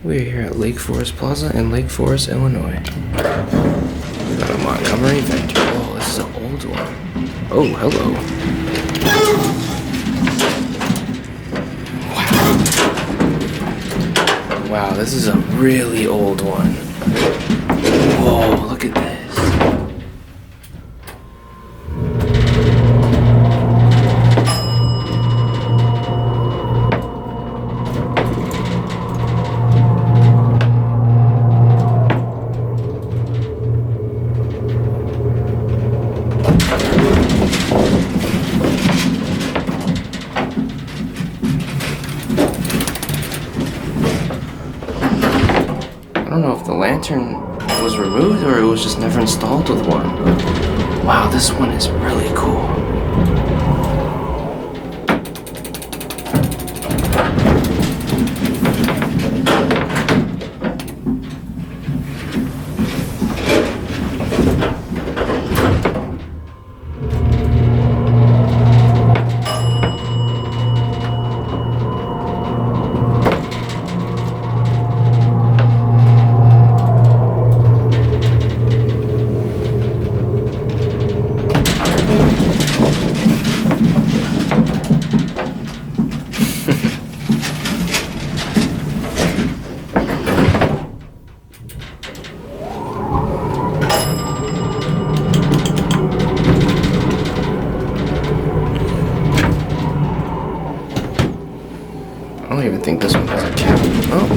We're here at Lake Forest Plaza in Lake Forest, Illinois. We got a Montgomery Vector. Oh, this is an old one. Oh, hello. Wow. Wow, this is a really old one. Whoa, look at this. I don't know if the lantern was removed or it was just never installed with one. Wow, this one is really cool. I don't even think this one has a cap. Oh.